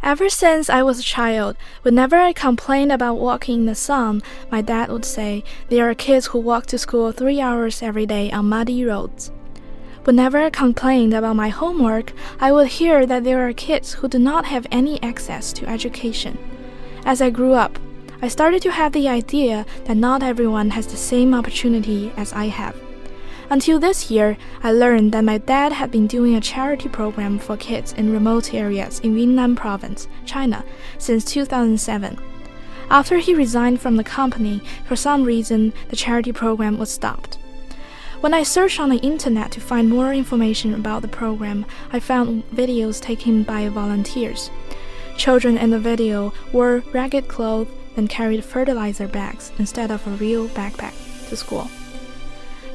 Ever since I was a child, whenever I complained about walking in the sun, my dad would say, there are kids who walk to school 3 hours every day on muddy roads. Whenever I complained about my homework, I would hear that there are kids who do not have any access to education. As I grew up, I started to have the idea that not everyone has the same opportunity as I have. Until this year, I learned that my dad had been doing a charity program for kids in remote areas in Yunnan Province, China, since 2007. After he resigned from the company, for some reason, the charity program was stopped. When I searched on the internet to find more information about the program, I found videos taken by volunteers. Children in the video wore ragged clothes and carried fertilizer bags instead of a real backpack to school.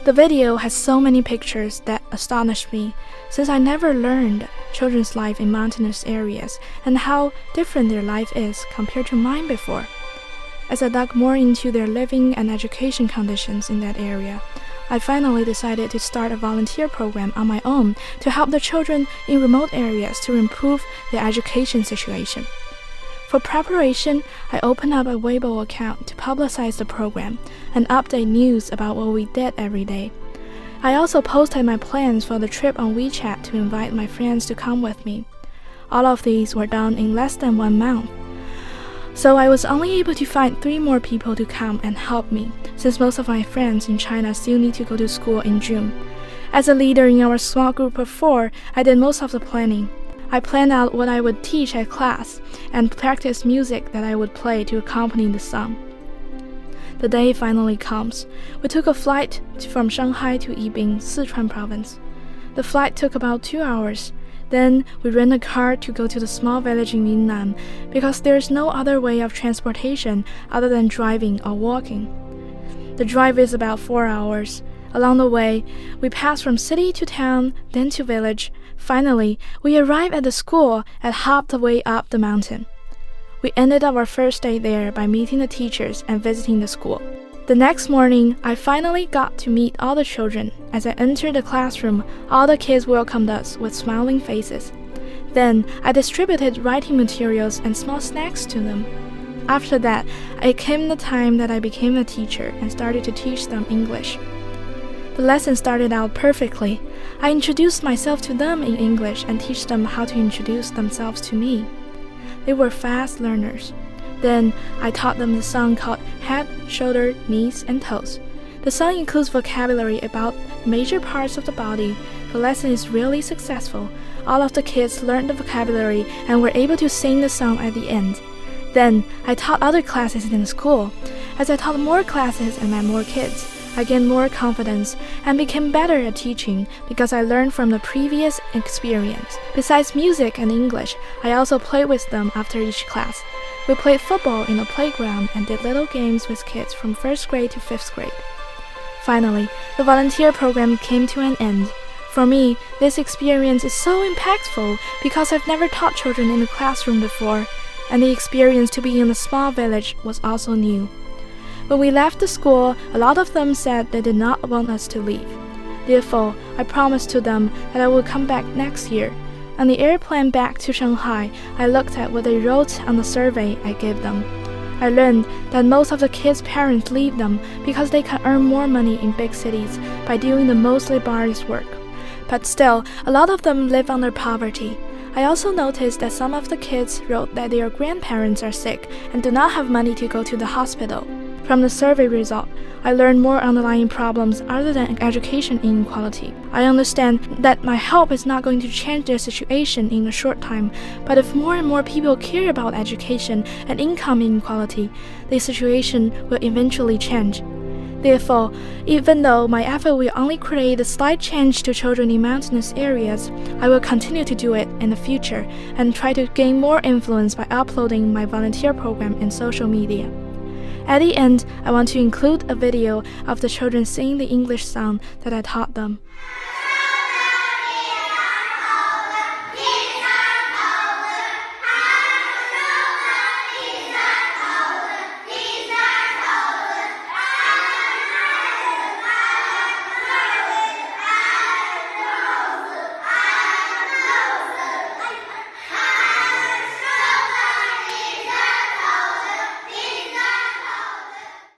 The video has so many pictures that astonished me, since I never learned children's life in mountainous areas and how different their life is compared to mine before. As I dug more into their living and education conditions in that area, I finally decided to start a volunteer program on my own to help the children in remote areas to improve their education situation. For preparation, I opened up a Weibo account to publicize the program and update news about what we did every day. I also posted my plans for the trip on WeChat to invite my friends to come with me. All of these were done in less than 1 month. So I was only able to find 3 more people to come and help me, since most of my friends in China still need to go to school in June. As a leader in our small group of 4, I did most of the planning. I planned out what I would teach at class and practiced music that I would play to accompany the song. The day finally comes. We took a flight from Shanghai to Yibin, Sichuan province. The flight took about 2 hours. Then we rented a car to go to the small village in Yunnan because there is no other way of transportation other than driving or walking. The drive is about 4 hours. Along the way, we pass from city to town, then to village. Finally, we arrive at the school and hop the way up the mountain. We ended our first day there by meeting the teachers and visiting the school. The next morning, I finally got to meet all the children. As I entered the classroom, all the kids welcomed us with smiling faces. Then, I distributed writing materials and small snacks to them. After that, it came the time that I became a teacher and started to teach them English. The lesson started out perfectly. I introduced myself to them in English and teach them how to introduce themselves to me. They were fast learners. Then I taught them the song called Head, Shoulder, Knees, and Toes. The song includes vocabulary about major parts of the body. The lesson is really successful. All of the kids learned the vocabulary and were able to sing the song at the end. Then I taught other classes in the school. As I taught more classes and met more kids, I gained more confidence and became better at teaching because I learned from the previous experience. Besides music and English, I also played with them after each class. We played football in the playground and did little games with kids from 1st grade to 5th grade. Finally, the volunteer program came to an end. For me, this experience is so impactful because I've never taught children in the classroom before, and the experience to be in a small village was also new. When we left the school, a lot of them said they did not want us to leave. Therefore, I promised to them that I would come back next year. On the airplane back to Shanghai, I looked at what they wrote on the survey I gave them. I learned that most of the kids' parents leave them because they can earn more money in big cities by doing the most laborious work. But still, a lot of them live under poverty. I also noticed that some of the kids wrote that their grandparents are sick and do not have money to go to the hospital. From the survey result, I learned more underlying problems other than education inequality. I understand that my help is not going to change their situation in a short time, but if more and more people care about education and income inequality, the situation will eventually change. Therefore, even though my effort will only create a slight change to children in mountainous areas, I will continue to do it in the future and try to gain more influence by uploading my volunteer program in social media. At the end, I want to include a video of the children singing the English song that I taught them.